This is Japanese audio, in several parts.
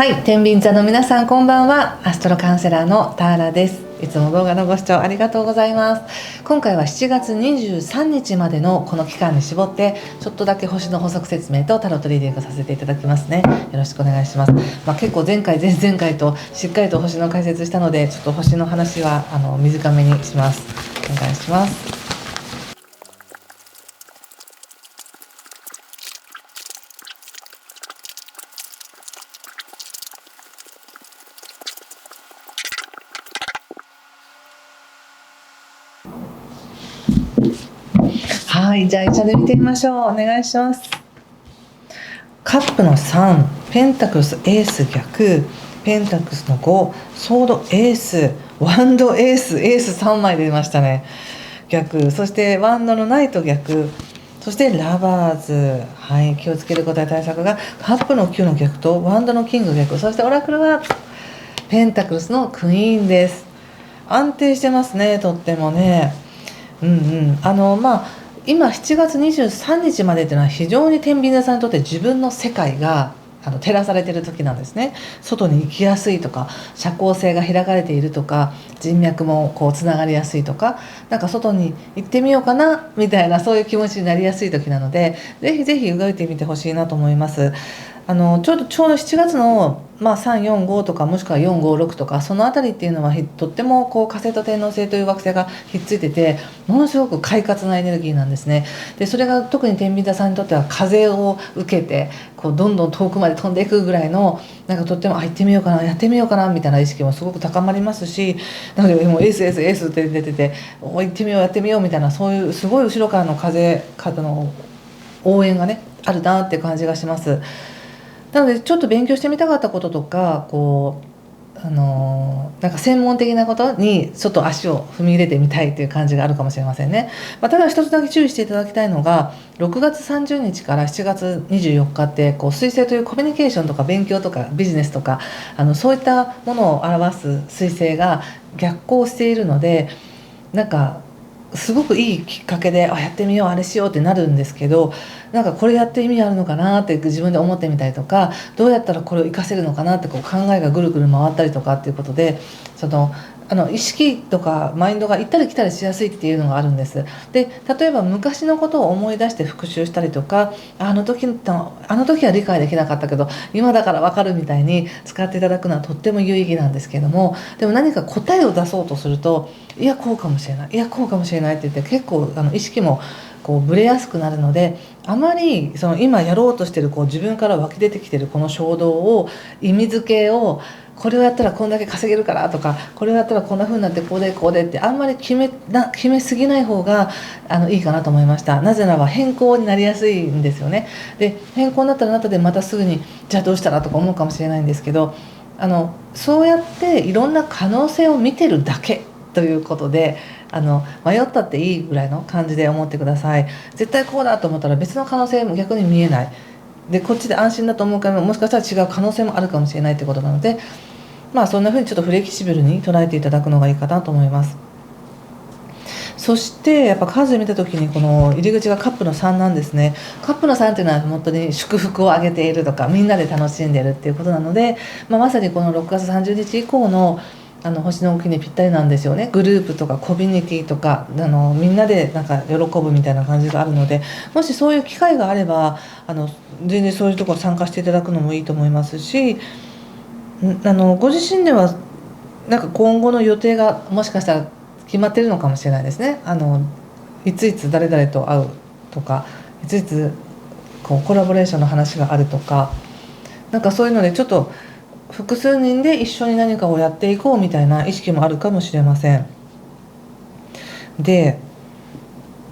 はい、天秤座の皆さんこんばんは。アストロカウンセラーのターラです。いつも動画のご視聴ありがとうございます。今回は7月23日までのこの期間に絞ってちょっとだけ星の補足説明とタロットリーディングさせていただきますね。よろしくお願いします。結構前回前々回としっかりと星の解説したので、ちょっと星の話は短めにします。お願いします。はい、じゃあ一緒で見てみましょう。お願いします。カップの3、ペンタクルスエース逆、ペンタクルスの5、ソードエース、ワンドエース、エース3枚出ましたね。逆、そしてワンドのナイト逆、そしてラバーズ、はい、気をつけることや対策がカップの9の逆とワンドのキング逆、そしてオラクルはペンタクルスのクイーンです。安定してますね、とってもね。今7月23日までというのは非常に天秤座さんにとって自分の世界が照らされている時なんですね。外に行きやすいとか、社交性が開かれているとか、人脈もつながりやすいとか、なんか外に行ってみようかなみたいな、そういう気持ちになりやすい時なので、ぜひぜひ動いてみてほしいなと思います。ちょうど7月の、345とかもしくは456とかそのあたりっていうのはとっても火星と天王星という惑星がひっついてて、ものすごく快活なエネルギーなんですね。でそれが特に天秤座さんにとっては風を受けてどんどん遠くまで飛んでいくぐらいの、なんかとっても行ってみようかな、やってみようかなみたいな意識もすごく高まりますし、なのでもうエースエースエースって出てて、行ってみようやってみようみたいな、そういうすごい後ろからの風の応援がねあるなっていう感じがします。なのでちょっと勉強してみたかったこととか、なんか専門的なことにちょっと足を踏み入れてみたいという感じがあるかもしれませんね。ただ一つだけ注意していただきたいのが、6月30日から7月24日って水星というコミュニケーションとか勉強とかビジネスとかそういったものを表す水星が逆行しているので、なんかすごくいいきっかけでやってみようあれしようってなるんですけど、なんかこれやって意味あるのかなって自分で思ってみたりとか、どうやったらこれを活かせるのかなって考えがぐるぐる回ったりとかっていうことで、意識とかマインドが行ったり来たりしやすいっていうのがあるんです。で例えば昔のことを思い出して復習したりとか、あの時は理解できなかったけど今だから分かるみたいに使っていただくのはとっても有意義なんですけども、でも何か答えを出そうとすると、いやこうかもしれない、いやこうかもしれないって言って、結構意識もブレやすくなるので、あまり今やろうとしてる自分から湧き出てきてるこの衝動を、意味付けを、これをやったらこんだけ稼げるからとか、これをやったらこんな風になってこうでこうでってあんまり決めすぎない方がいいかなと思いました。なぜなら変更になりやすいんですよね。で変更になったら後でまたすぐにじゃあどうしたらとか思うかもしれないんですけど、そうやっていろんな可能性を見てるだけということで、迷ったっていいぐらいの感じで思ってください。絶対こうだと思ったら別の可能性も逆に見えないで、こっちで安心だと思うからもしかしたら違う可能性もあるかもしれないってことなので、そんな風にちょっとフレキシブルに捉えていただくのがいいかなと思います。そしてやっぱ数見た時にこの入り口がカップの3なんですね。カップの3っていうのは本当に祝福をあげているとか、みんなで楽しんでるっていうことなので、まさにこの6月30日以降の星の動きにぴったりなんですよね。グループとかコミュニティとかみんなでなんか喜ぶみたいな感じがあるので、もしそういう機会があれば全然そういうところ参加していただくのもいいと思いますし、ご自身ではなんか今後の予定がもしかしたら決まってるのかもしれないですね。いついつ誰々と会うとか、いついつコラボレーションの話があるとか、なんかそういうのでちょっと複数人で一緒に何かをやっていこうみたいな意識もあるかもしれません。で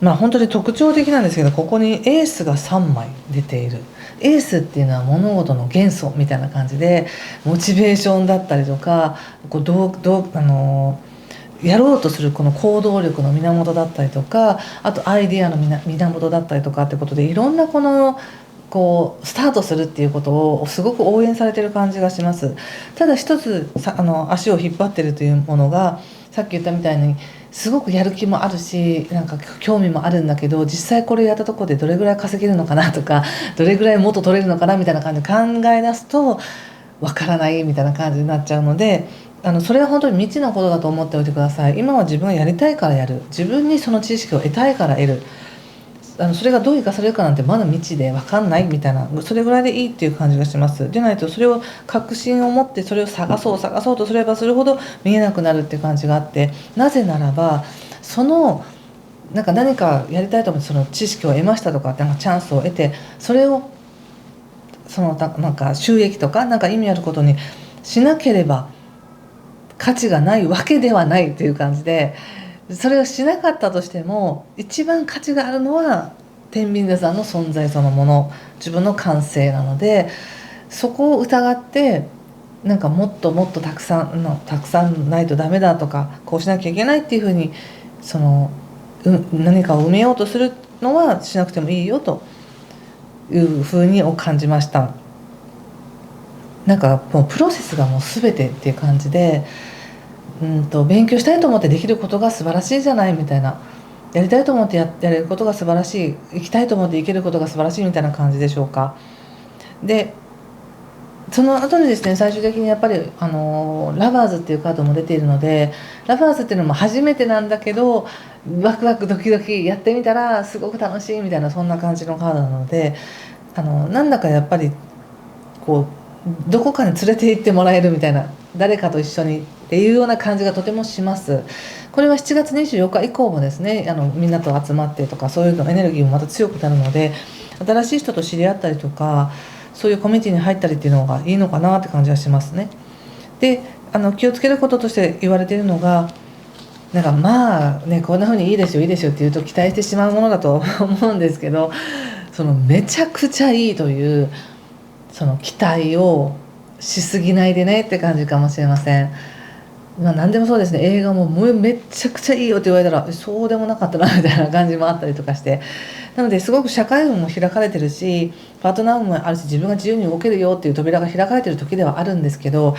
本当に特徴的なんですけど、ここにエースが3枚出ている。エースっていうのは物事の元素みたいな感じで、モチベーションだったりとか、やろうとするこの行動力の源だったりとか、あとアイディアの源だったりとかってことで、いろんなスタートするっていうことをすごく応援されてる感じがします。ただ一つ足を引っ張ってるというものが、さっき言ったみたいにすごくやる気もあるし、なんか興味もあるんだけど、実際これやったところでどれぐらい稼げるのかなとか、どれぐらい元取れるのかなみたいな感じで考え出すと、わからないみたいな感じになっちゃうので、それは本当に未知のことだと思っておいてください。今は自分がやりたいからやる、自分にその知識を得たいから得る、それがどう生かされるかなんてまだ未知で分かんないみたいな、それぐらいでいいっていう感じがします。でないとそれを確信を持ってそれを探そうとすればするほど見えなくなるっていう感じがあって、なぜならばその何かやりたいと思ってその知識を得ましたとか、チャンスを得て、それをその収益とか意味あることにしなければ価値がないわけではないっていう感じで、それをしなかったとしても一番価値があるのは天秤座さんの存在そのもの、自分の感性なので、そこを疑ってもっともっとたくさんないとダメだとか、こうしなきゃいけないっていうふうに何かを埋めようとするのはしなくてもいいよというふうに感じました。もうプロセスがもう全てっていう感じで、勉強したいと思ってできることが素晴らしいじゃないみたいな、やりたいと思ってやれることが素晴らしい、生きたいと思って生きることが素晴らしいみたいな感じでしょうか。でその後にですね、最終的にやっぱりラバーズっていうカードも出ているので、ラバーズっていうのも初めてなんだけどワクワクドキドキやってみたらすごく楽しいみたいな、そんな感じのカードなので、なんだかやっぱりどこかに連れて行ってもらえるみたいな、誰かと一緒にっていうような感じがとてもします。これは7月24日以降もですね、みんなと集まってとか、そういうのエネルギーもまた強くなるので、新しい人と知り合ったりとか、そういうコミュニティに入ったりっていうのがいいのかなって感じはしますね。で気をつけることとして言われているのが、まあね、こんな風にいいですよって言うと期待してしまうものだと思うんですけど、めちゃくちゃいいというその期待をしすぎないでねって感じかもしれません。何でもそうですね、映画もめちゃくちゃいいよって言われたらそうでもなかったなみたいな感じもあったりとかして、なのですごく社会運も開かれてるし、パートナー運もあるし、自分が自由に動けるよっていう扉が開かれてる時ではあるんですけど、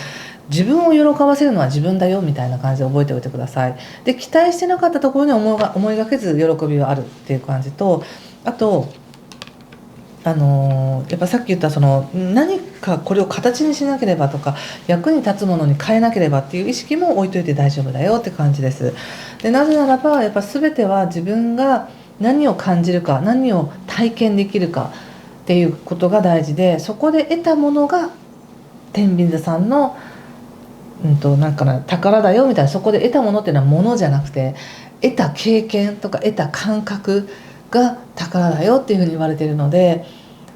自分を喜ばせるのは自分だよみたいな感じで覚えておいてください。で期待してなかったところに思いがけず喜びがあるっていう感じと、あとやっぱさっき言った何かこれを形にしなければとか、役に立つものに変えなければっていう意識も置いといて大丈夫だよって感じです。でなぜならばやっぱ全ては自分が何を感じるか、何を体験できるかっていうことが大事で、そこで得たものが天秤座さんの、宝だよみたいな、そこで得たものっていうのは物じゃなくて、得た経験とか得た感覚が宝だよっていうふうに言われているので、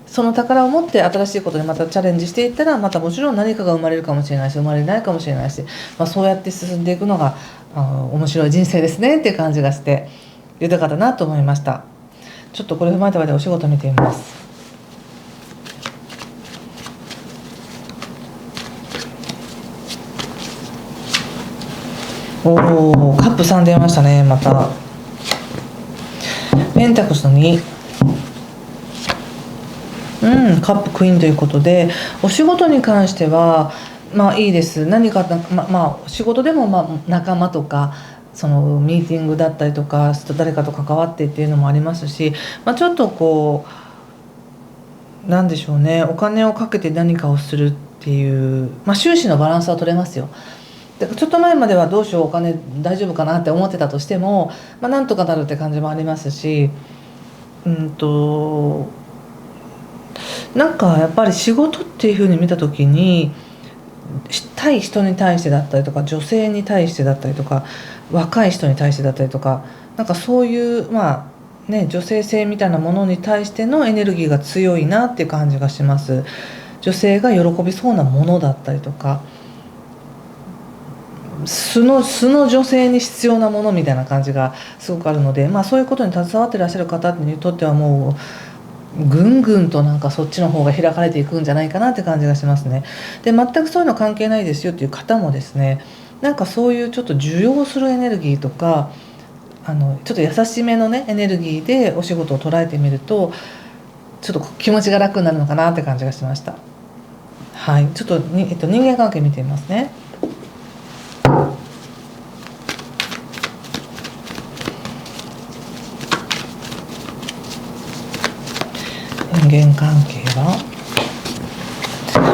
その宝を持って新しいことにまたチャレンジしていったら、またもちろん何かが生まれるかもしれないし、生まれないかもしれないし、そうやって進んでいくのが面白い人生ですねっていう感じがして豊かだなと思いました。ちょっとこれ踏まえた上でお仕事見てみます。おお、カップ3出ましたね。またペンタクスの2、カップクイーンということで、お仕事に関してはいいです。何か仕事でも仲間とかそのミーティングだったりとか誰かと関わってっていうのもありますし、ちょっとなんでしょうね、お金をかけて何かをするっていう、収支のバランスは取れますよ。ちょっと前まではどうしよう、お金大丈夫かなって思ってたとしても、なんとかなるって感じもありますし、やっぱり仕事っていう風に見た時に、対人に対してだったりとか、女性に対してだったりとか、若い人に対してだったりとか、そういう女性性みたいなものに対してのエネルギーが強いなっていう感じがします。女性が喜びそうなものだったりとか、素の女性に必要なものみたいな感じがすごくあるので、そういうことに携わっていらっしゃる方にとってはもうぐんぐんとそっちの方が開かれていくんじゃないかなって感じがしますね。で全くそういうの関係ないですよっていう方もですね、そういうちょっと受容するエネルギーとか、ちょっと優しめのねエネルギーでお仕事を捉えてみると、ちょっと気持ちが楽になるのかなって感じがしました。はい、ちょっと人間関係見てみますね。人間関係は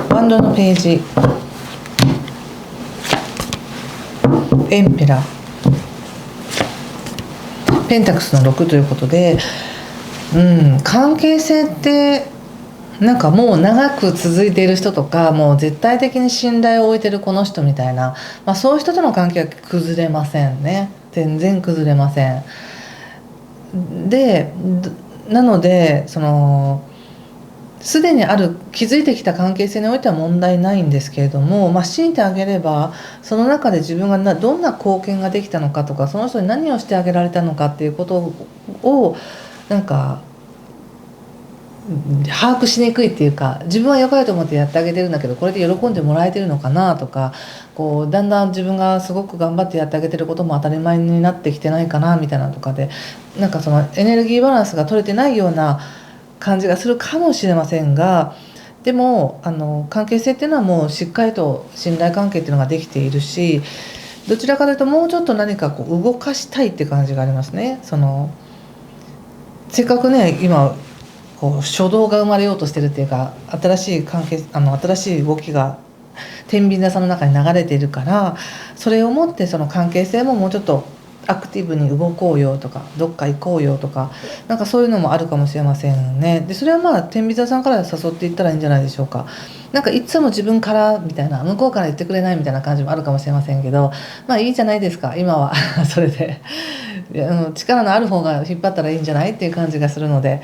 ワンド色のページ、エンペラー、ペンタクスの6ということで、関係性ってなんかもう長く続いている人とか、もう絶対的に信頼を置いてるこの人みたいな、そういう人との関係は崩れませんね。全然崩れません。でなので、すでにある築いてきた関係性においては問題ないんですけれども、強いてあげればその中で自分がどんな貢献ができたのかとか、その人に何をしてあげられたのかっていうことをなんか把握しにくいっていうか、自分は良かれと思ってやってあげてるんだけど、これで喜んでもらえてるのかなとか、だんだん自分がすごく頑張ってやってあげてることも当たり前になってきてないかなみたいなとかで、なんかそのエネルギーバランスが取れてないような感じがするかもしれませんが、でも関係性っていうのはもうしっかりと信頼関係っていうのができているし、どちらかというともうちょっと何か動かしたいって感じがありますね。せっかくね、今初動が生まれようとしてるっていうか、新しい新しい動きが天秤座の中に流れているから、それをもってその関係性ももうちょっとアクティブに動こうよとか、どっか行こうよとか、なんかそういうのもあるかもしれませんね。でそれは天秤座さんから誘っていったらいいんじゃないでしょうか。なんかいつも自分からみたいな、向こうから言ってくれないみたいな感じもあるかもしれませんけど、いいじゃないですか今はそれで力のある方が引っ張ったらいいんじゃないっていう感じがするので、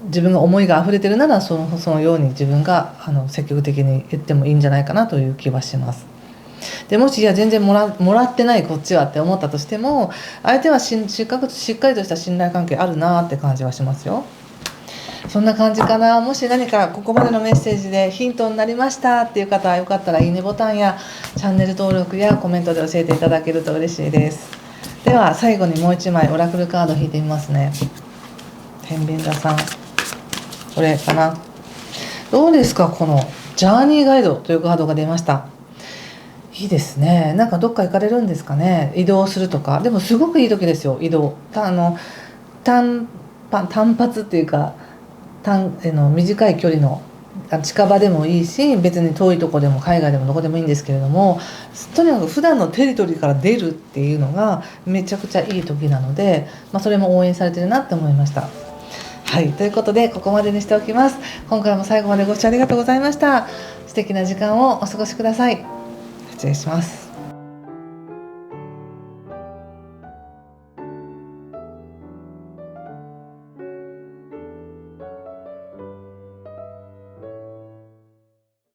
自分が思いが溢れてるならそのように自分が積極的に言ってもいいんじゃないかなという気はします。でもし全然もらってないこっちはって思ったとしても、相手はしっかりとした信頼関係あるなって感じはしますよ。そんな感じかな。もし何かここまでのメッセージでヒントになりましたっていう方は、よかったらいいねボタンやチャンネル登録やコメントで教えていただけると嬉しいです。では最後にもう一枚オラクルカード引いてみますね。天秤座さん、これかな。どうですか、このジャーニーガイドというカードが出ました。いいですね。なんかどっか行かれるんですかね。移動するとか。でもすごくいい時ですよ、移動。単発っていうか、短い距離の近場でもいいし、別に遠いとこでも海外でもどこでもいいんですけれども、とにかく普段のテリトリーから出るっていうのがめちゃくちゃいい時なので、それも応援されてるなって思いました。はい、ということでここまでにしておきます。今回も最後までご視聴ありがとうございました。素敵な時間をお過ごしください。失礼します。